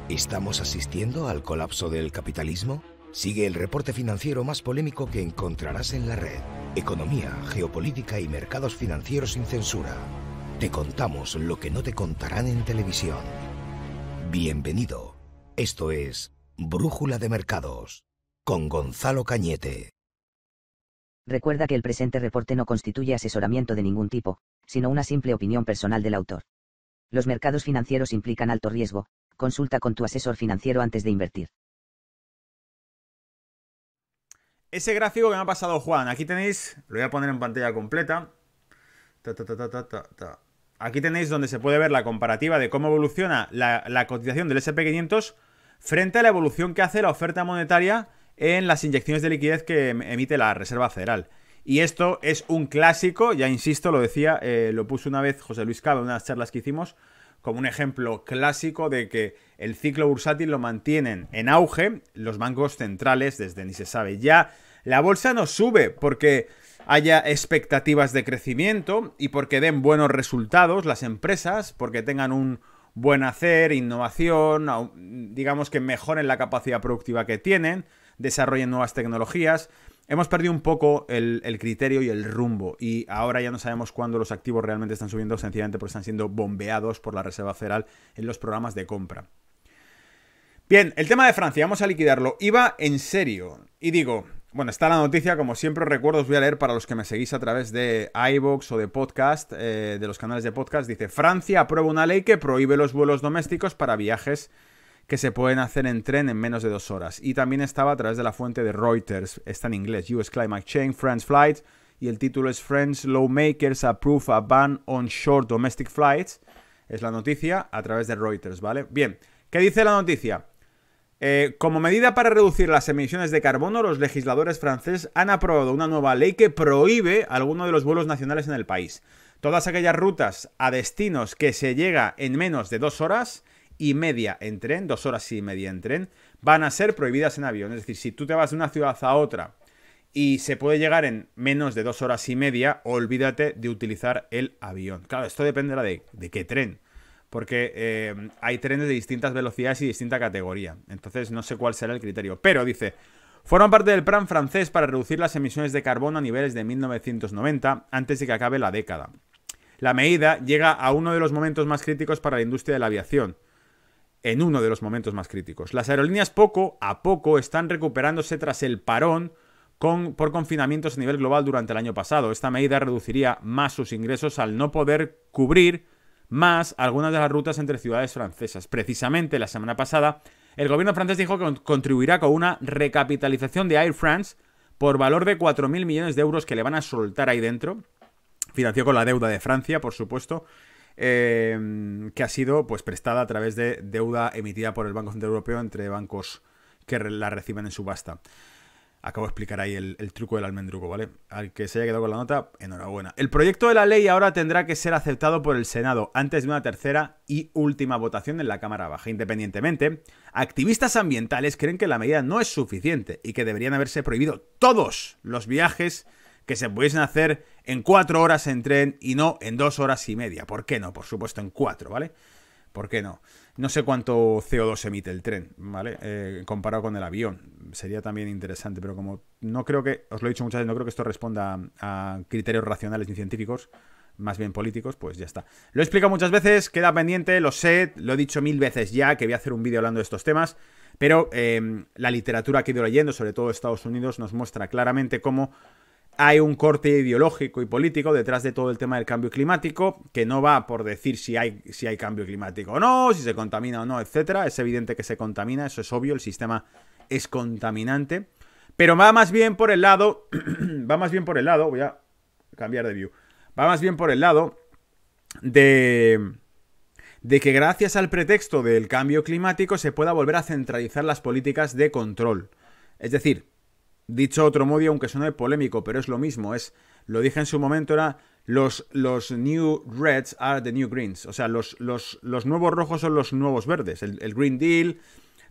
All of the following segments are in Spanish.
¿Estamos asistiendo al colapso del capitalismo? Sigue el reporte financiero más polémico que encontrarás en la red. Economía, geopolítica y mercados financieros sin censura. Te contamos lo que no te contarán en televisión. Bienvenido. Esto es Brújula de Mercados, con Gonzalo Cañete. Recuerda que el presente reporte no constituye asesoramiento de ningún tipo, sino una simple opinión personal del autor. Los mercados financieros implican alto riesgo. Consulta con tu asesor financiero antes de invertir. Ese gráfico que me ha pasado Juan, aquí tenéis, lo voy a poner en pantalla completa. Aquí tenéis donde se puede ver la comparativa de cómo evoluciona la cotización del S&P 500 frente a la evolución que hace la oferta monetaria en las inyecciones de liquidez que emite la Reserva Federal. Y esto es un clásico, ya insisto, lo decía, lo puso una vez José Luis Caba en unas charlas que hicimos, como un ejemplo clásico de que el ciclo bursátil lo mantienen en auge los bancos centrales desde ni se sabe. Ya la bolsa no sube porque haya expectativas de crecimiento y porque den buenos resultados las empresas, porque tengan un buen hacer, innovación, digamos que mejoren la capacidad productiva que tienen, desarrollen nuevas tecnologías. Hemos perdido un poco el criterio y el rumbo y ahora ya no sabemos cuándo los activos realmente están subiendo, sencillamente porque están siendo bombeados por la Reserva Federal en los programas de compra. Bien, el tema de Francia, vamos a liquidarlo. Iba en serio y digo, bueno, está la noticia, como siempre os recuerdo, os voy a leer para los que me seguís a través de iVoox o de podcast, de los canales de podcast. Dice, Francia aprueba una ley que prohíbe los vuelos domésticos para viajes que se pueden hacer en tren en menos de 2 horas. Y también estaba a través de la fuente de Reuters, está en inglés, US Climate Change, France Flight, y el título es French Lawmakers Approve a Ban on Short Domestic Flights. Es la noticia a través de Reuters, ¿vale? Bien, ¿qué dice la noticia? Como medida para reducir las emisiones de carbono, los legisladores franceses han aprobado una nueva ley que prohíbe algunos de los vuelos nacionales en el país. Todas aquellas rutas a destinos que se llega en menos de 2 horas y media en tren, 2 horas y media en tren, van a ser prohibidas en avión. Es decir, si tú te vas de una ciudad a otra y se puede llegar en menos de 2 horas y media, olvídate de utilizar el avión. Claro, esto dependerá de qué tren, porque hay trenes de distintas velocidades y distinta categoría. Entonces no sé cuál será el criterio. Pero dice, forman parte del plan francés para reducir las emisiones de carbono a niveles de 1990 antes de que acabe la década. La medida llega a uno de los momentos más críticos para la industria de la aviación. En uno de los momentos más críticos. Las aerolíneas poco a poco están recuperándose tras el parón por confinamientos a nivel global durante el año pasado. Esta medida reduciría más sus ingresos al no poder cubrir más algunas de las rutas entre ciudades francesas. Precisamente la semana pasada, el gobierno francés dijo que contribuirá con una recapitalización de Air France por valor de 4.000 millones de euros que le van a soltar ahí dentro. Financió con la deuda de Francia, por supuesto. Que ha sido pues prestada a través de deuda emitida por el Banco Central Europeo entre bancos que la reciben en subasta. Acabo de explicar ahí el truco del almendruco, ¿vale? Al que se haya quedado con la nota, enhorabuena. El proyecto de la ley ahora tendrá que ser aceptado por el Senado antes de una tercera y última votación en la Cámara Baja. Independientemente, activistas ambientales creen que la medida no es suficiente y que deberían haberse prohibido todos los viajes que se pudiesen hacer en 4 horas en tren y no en 2 horas y media. ¿Por qué no? Por supuesto en 4, ¿vale? ¿Por qué no? No sé cuánto CO2 emite el tren, ¿vale? Comparado con el avión. Sería también interesante, pero como no creo que, os lo he dicho muchas veces, no creo que esto responda a criterios racionales ni científicos, más bien políticos, pues ya está. Lo he explicado muchas veces, queda pendiente, lo sé, lo he dicho 1000 veces ya, que voy a hacer un vídeo hablando de estos temas, pero la literatura que he ido leyendo, sobre todo de Estados Unidos, nos muestra claramente cómo hay un corte ideológico y político detrás de todo el tema del cambio climático, que no va por decir si hay cambio climático o no, si se contamina o no, etcétera. Es evidente que se contamina, eso es obvio, el sistema es contaminante. Pero va más bien por el lado, voy a cambiar de view, va más bien por el lado de que gracias al pretexto del cambio climático se pueda volver a centralizar las políticas de control. Es decir, dicho otro modo, aunque suene polémico, pero es lo mismo, lo dije en su momento, era los new reds are the new greens, o sea, los nuevos rojos son los nuevos verdes, el Green Deal,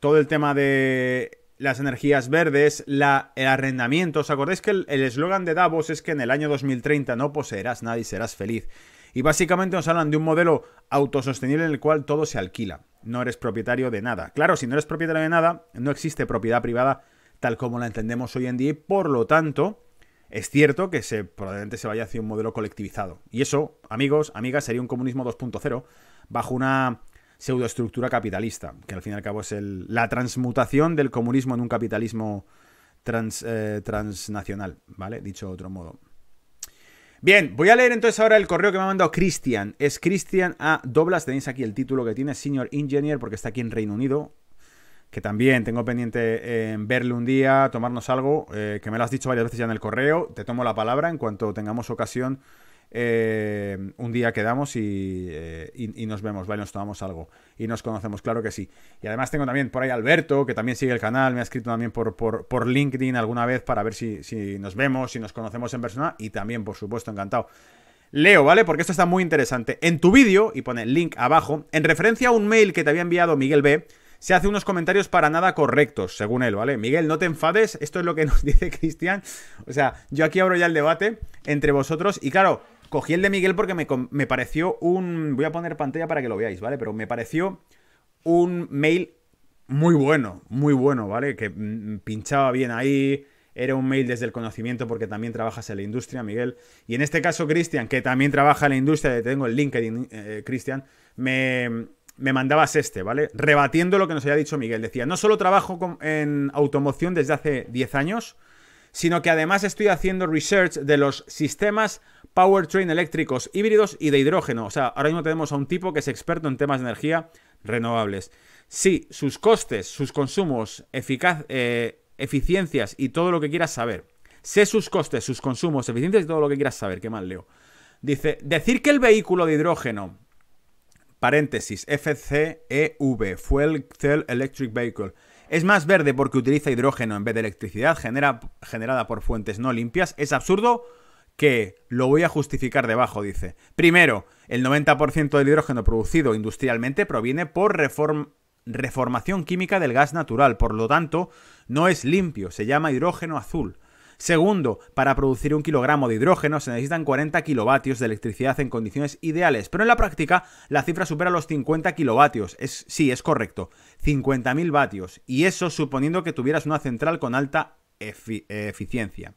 todo el tema de las energías verdes, el arrendamiento. ¿Os acordáis que el eslogan de Davos es que en el año 2030 no poseerás nada y serás feliz? Y básicamente nos hablan de un modelo autosostenible en el cual todo se alquila. no eres propietario de nada. Claro, si no eres propietario de nada, no existe propiedad privada tal como la entendemos hoy en día y por lo tanto es cierto que probablemente se vaya hacia un modelo colectivizado. Y eso, amigos, amigas, sería un comunismo 2.0 bajo una pseudoestructura capitalista, que al fin y al cabo es la transmutación del comunismo en un capitalismo transnacional, ¿vale? Dicho de otro modo. Bien, voy a leer entonces ahora el correo que me ha mandado Cristian. Es Cristian A. Doblas, tenéis aquí el título que tiene, Senior Engineer, porque está aquí en Reino Unido, que también tengo pendiente verle un día, tomarnos algo, que me lo has dicho varias veces ya en el correo, te tomo la palabra en cuanto tengamos ocasión. Un día quedamos y nos vemos, ¿vale? Nos tomamos algo y nos conocemos, claro que sí. Y además tengo también por ahí a Alberto, que también sigue el canal, me ha escrito también por LinkedIn alguna vez para ver si nos vemos, si nos conocemos en persona y también, por supuesto, encantado. Leo, ¿vale? Porque esto está muy interesante. En tu vídeo, y pone el link abajo, en referencia a un mail que te había enviado Miguel B., se hace unos comentarios para nada correctos, según él, ¿vale? Miguel, no te enfades, esto es lo que nos dice Cristian. O sea, yo aquí abro ya el debate entre vosotros y claro, cogí el de Miguel porque me pareció voy a poner pantalla para que lo veáis, ¿vale? Pero me pareció un mail muy bueno, ¿vale? Que pinchaba bien ahí, era un mail desde el conocimiento porque también trabajas en la industria, Miguel. Y en este caso, Cristian, que también trabaja en la industria, tengo el LinkedIn, Cristian, me mandabas ¿vale? Rebatiendo lo que nos había dicho Miguel. Decía, no solo trabajo en automoción desde hace 10 años, sino que además estoy haciendo research de los sistemas powertrain eléctricos híbridos y de hidrógeno. O sea, ahora mismo tenemos a un tipo que es experto en temas de energía renovables. Sí, sus costes, sus consumos, eficiencias y todo lo que quieras saber. Sé sus costes, sus consumos, eficiencias y todo lo que quieras saber. Qué mal leo. Dice, decir que el vehículo de hidrógeno, paréntesis, FCEV, Fuel Cell Electric Vehicle, es más verde porque utiliza hidrógeno en vez de electricidad generada por fuentes no limpias, es absurdo que lo voy a justificar debajo, dice. Primero, el 90% del hidrógeno producido industrialmente proviene por reformación química del gas natural, por lo tanto, no es limpio, se llama hidrógeno azul. Segundo, para producir 1 kilogramo de hidrógeno se necesitan 40 kilovatios de electricidad en condiciones ideales, pero en la práctica la cifra supera los 50 kilovatios. Sí, es correcto, 50.000 vatios, y eso suponiendo que tuvieras una central con alta eficiencia.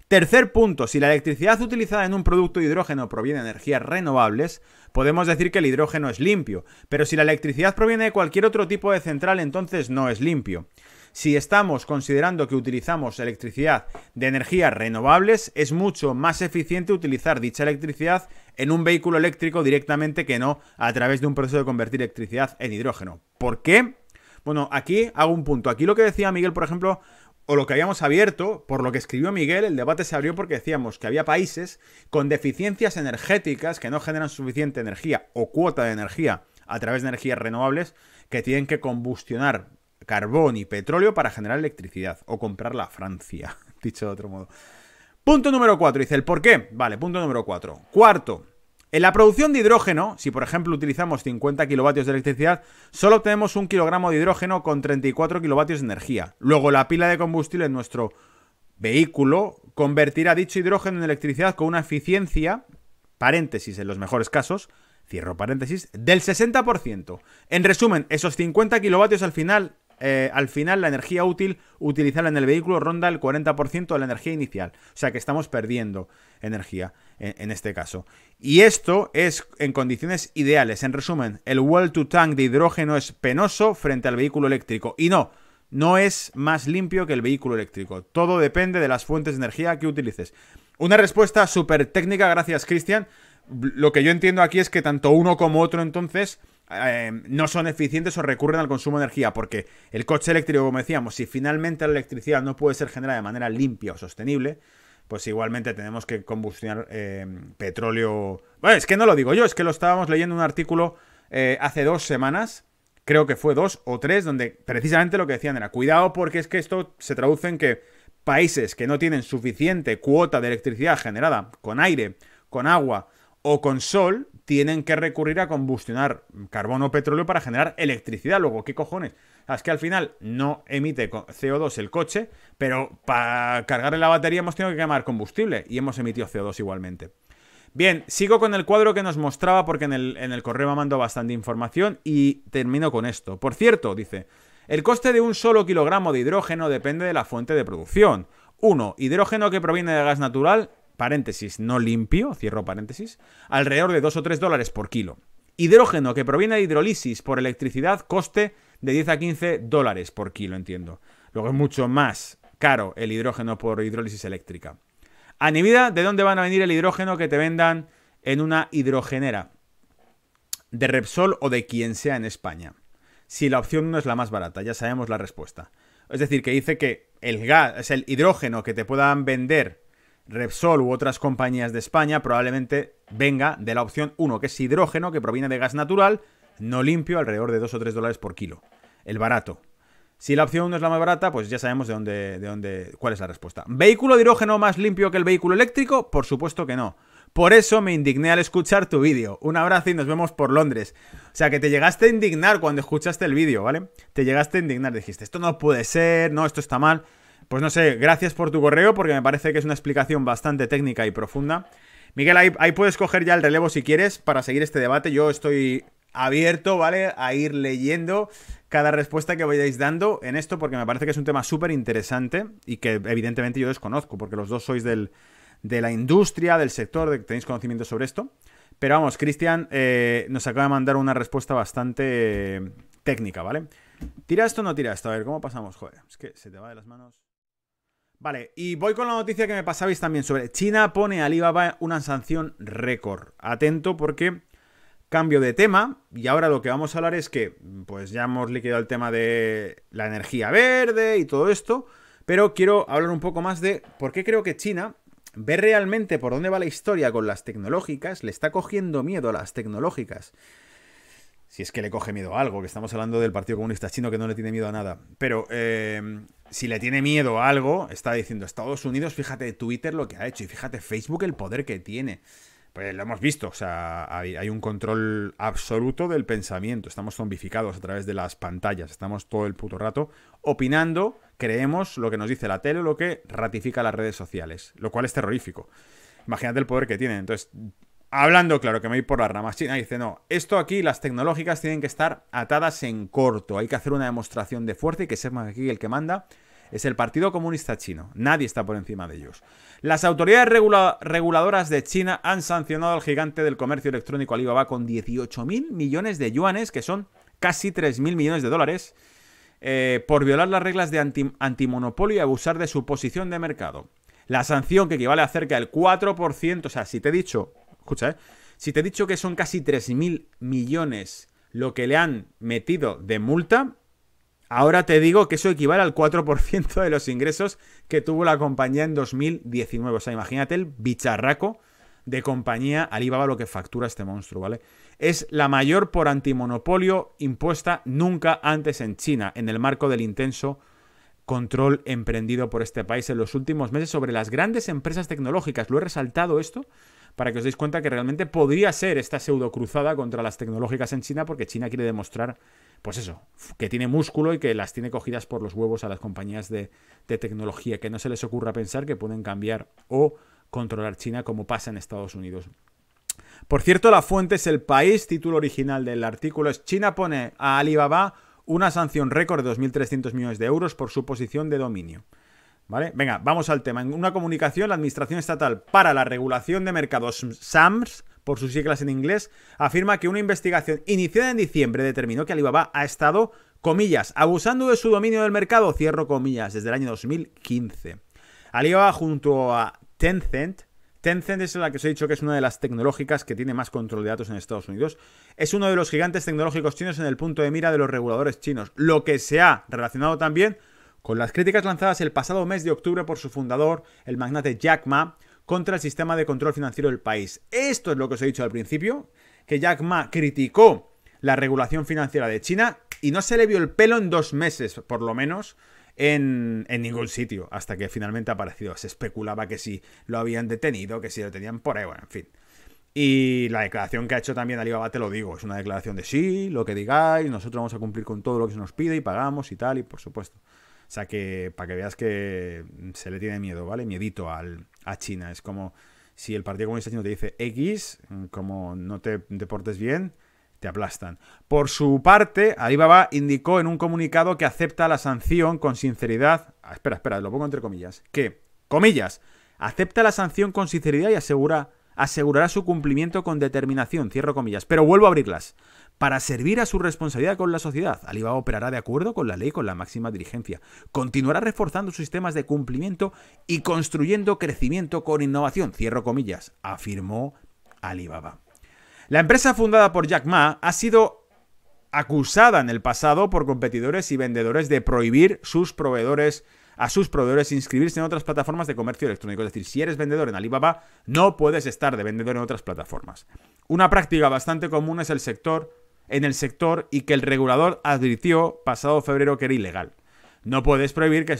Tercer punto, si la electricidad utilizada en un producto de hidrógeno proviene de energías renovables, podemos decir que el hidrógeno es limpio, pero si la electricidad proviene de cualquier otro tipo de central, entonces no es limpio. Si estamos considerando que utilizamos electricidad de energías renovables, es mucho más eficiente utilizar dicha electricidad en un vehículo eléctrico directamente que no a través de un proceso de convertir electricidad en hidrógeno. ¿Por qué? Bueno, aquí hago un punto. Aquí lo que decía Miguel, por ejemplo, o lo que habíamos abierto, por lo que escribió Miguel, el debate se abrió porque decíamos que había países con deficiencias energéticas que no generan suficiente energía o cuota de energía a través de energías renovables que tienen que combustionar carbón y petróleo para generar electricidad o comprarla a Francia, dicho de otro modo. Punto número 4, dice el por qué. Vale, punto número 4. Cuarto, en la producción de hidrógeno, si por ejemplo utilizamos 50 kilovatios de electricidad, solo obtenemos 1 kilogramo de hidrógeno con 34 kilovatios de energía. Luego la pila de combustible en nuestro vehículo convertirá dicho hidrógeno en electricidad con una eficiencia, paréntesis en los mejores casos, cierro paréntesis, del 60%. En resumen, esos 50 kilovatios al final la energía útil utilizada en el vehículo ronda el 40% de la energía inicial. O sea que estamos perdiendo energía en este caso. Y esto es en condiciones ideales. En resumen, el well to tank de hidrógeno es penoso frente al vehículo eléctrico. Y no es más limpio que el vehículo eléctrico. Todo depende de las fuentes de energía que utilices. Una respuesta súper técnica, gracias Cristian. Lo que yo entiendo aquí es que tanto uno como otro entonces no son eficientes o recurren al consumo de energía, porque el coche eléctrico, como decíamos, si finalmente la electricidad no puede ser generada de manera limpia o sostenible, pues igualmente tenemos que combustionar petróleo. Bueno, es que no lo digo yo, es que lo estábamos leyendo en un artículo hace 2 semanas, creo que fue 2 o 3, donde precisamente lo que decían era, cuidado porque es que esto se traduce en que países que no tienen suficiente cuota de electricidad generada con aire, con agua o con sol, tienen que recurrir a combustionar carbón o petróleo para generar electricidad. Luego, ¿qué cojones? Es que al final no emite CO2 el coche, pero para cargarle la batería hemos tenido que quemar combustible y hemos emitido CO2 igualmente. Bien, sigo con el cuadro que nos mostraba porque en el correo me mandó bastante información y termino con esto. Por cierto, dice, el coste de un solo kilogramo de hidrógeno depende de la fuente de producción. 1. Hidrógeno que proviene de gas natural, paréntesis, no limpio, cierro paréntesis, alrededor de 2 o 3 dólares por kilo. Hidrógeno que proviene de hidrólisis por electricidad, coste de 10 a 15 dólares por kilo, entiendo. Luego es mucho más caro el hidrógeno por hidrólisis eléctrica. Anivida, ¿de dónde van a venir el hidrógeno que te vendan en una hidrogenera? De Repsol o de quien sea en España. Si la opción 1 es la más barata, ya sabemos la respuesta. Es decir, que dice que el gas, es el hidrógeno que te puedan vender Repsol u otras compañías de España, probablemente venga de la opción 1, que es hidrógeno que proviene de gas natural, no limpio, alrededor de 2 o 3 dólares por kilo. El barato. Si la opción 1 es la más barata, pues ya sabemos cuál es la respuesta. ¿Vehículo de hidrógeno más limpio que el vehículo eléctrico? Por supuesto que no. Por eso me indigné al escuchar tu vídeo. Un abrazo y nos vemos por Londres. O sea, que te llegaste a indignar cuando escuchaste el vídeo, ¿vale? Te llegaste a indignar, dijiste, esto no puede ser, no, esto está mal. Pues no sé, gracias por tu correo porque me parece que es una explicación bastante técnica y profunda. Miguel, ahí puedes coger ya el relevo si quieres para seguir este debate. Yo estoy abierto, ¿vale? A ir leyendo cada respuesta que vayáis dando en esto porque me parece que es un tema súper interesante y que evidentemente yo desconozco porque los dos sois de la industria, del sector, de que tenéis conocimiento sobre esto. Pero vamos, Cristian nos acaba de mandar una respuesta bastante técnica, ¿vale? ¿Tira esto o no tira esto? A ver, ¿cómo pasamos? Joder, es que se te va de las manos. Vale, y voy con la noticia que me pasabais también sobre China pone a Alibaba una sanción récord. Atento porque cambio de tema y ahora lo que vamos a hablar es que pues ya hemos liquidado el tema de la energía verde y todo esto, pero quiero hablar un poco más de por qué creo que China ve realmente por dónde va la historia con las tecnológicas, le está cogiendo miedo a las tecnológicas. Si es que le coge miedo a algo, que estamos hablando del Partido Comunista Chino que no le tiene miedo a nada. Pero si le tiene miedo a algo, está diciendo Estados Unidos, fíjate Twitter lo que ha hecho y fíjate Facebook el poder que tiene. Pues lo hemos visto, o sea, hay un control absoluto del pensamiento. Estamos zombificados a través de las pantallas, estamos todo el puto rato opinando, creemos lo que nos dice la tele o lo que ratifica las redes sociales, lo cual es terrorífico. Imagínate el poder que tienen. Entonces, hablando claro, que me voy por las ramas, China dice, no, esto aquí, las tecnológicas tienen que estar atadas en corto, hay que hacer una demostración de fuerza y que sepan que aquí el que manda es el Partido Comunista Chino, nadie está por encima de ellos. Las autoridades reguladoras de China han sancionado al gigante del comercio electrónico Alibaba con 18.000 millones de yuanes, que son casi 3.000 millones de dólares, por violar las reglas de antimonopolio y abusar de su posición de mercado. La sanción, que equivale a cerca del 4%, o sea, si te he dicho... Escucha, si te he dicho que son casi 3.000 millones lo que le han metido de multa, ahora te digo que eso equivale al 4% de los ingresos que tuvo la compañía en 2019. O sea, imagínate el bicharraco de compañía Alibaba lo que factura este monstruo, ¿vale? Es la mayor por antimonopolio impuesta nunca antes en China, en el marco del intenso control emprendido por este país en los últimos meses sobre las grandes empresas tecnológicas. Lo he resaltado esto para que os deis cuenta que realmente podría ser esta pseudocruzada contra las tecnológicas en China, porque China quiere demostrar, pues eso, que tiene músculo y que las tiene cogidas por los huevos a las compañías de tecnología, que no se les ocurra pensar que pueden cambiar o controlar China como pasa en Estados Unidos. Por cierto, la fuente es El País, título original del artículo es China pone a Alibaba una sanción récord de 2.300 millones de euros por su posición de dominio. ¿Vale? Venga, vamos al tema. En una comunicación, la Administración Estatal para la Regulación de Mercados, SAMS, por sus siglas en inglés, afirma que una investigación iniciada en diciembre determinó que Alibaba ha estado, comillas, abusando de su dominio del mercado, cierro comillas, desde el año 2015. Alibaba junto a Tencent es la que os he dicho que es una de las tecnológicas que tiene más control de datos en Estados Unidos. Es uno de los gigantes tecnológicos chinos en el punto de mira de los reguladores chinos, lo que se ha relacionado también con las críticas lanzadas el pasado mes de octubre por su fundador, el magnate Jack Ma, contra el sistema de control financiero del país. Esto es lo que os he dicho al principio, que Jack Ma criticó la regulación financiera de China y no se le vio el pelo en 2 meses, por lo menos, en ningún sitio, hasta que finalmente ha aparecido. Se especulaba que si lo habían detenido, que si lo tenían por ahí, bueno, en fin. Y la declaración que ha hecho también Alibaba, te lo digo, es una declaración de sí, lo que digáis, nosotros vamos a cumplir con todo lo que se nos pide y pagamos y tal, y por supuesto. O sea que, para que veas que se le tiene miedo, ¿vale? Miedito a China. Es como, Si el Partido Comunista Chino te dice X, como no te portes bien, te aplastan. Por su parte, Alibaba indicó en un comunicado que acepta la sanción con sinceridad. Espera, lo pongo entre comillas. Que, comillas, acepta la sanción con sinceridad y asegurará su cumplimiento con determinación, cierro comillas. Pero vuelvo a abrirlas. Para servir a su responsabilidad con la sociedad, Alibaba operará de acuerdo con la ley con la máxima diligencia. Continuará reforzando sus sistemas de cumplimiento y construyendo crecimiento con innovación, cierro comillas, afirmó Alibaba. La empresa fundada por Jack Ma ha sido acusada en el pasado por competidores y vendedores de prohibir a sus proveedores inscribirse en otras plataformas de comercio electrónico. Es decir, si eres vendedor en Alibaba, no puedes estar de vendedor en otras plataformas. Una práctica bastante común es en el sector y que el regulador advirtió pasado febrero que era ilegal. No puedes prohibir que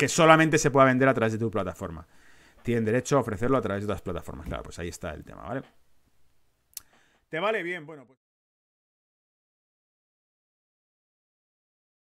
solamente se pueda vender a través de tu plataforma. Tienen derecho a ofrecerlo a través de otras plataformas. Claro, pues ahí está el tema, ¿vale? ¿Te vale bien? Bueno, pues...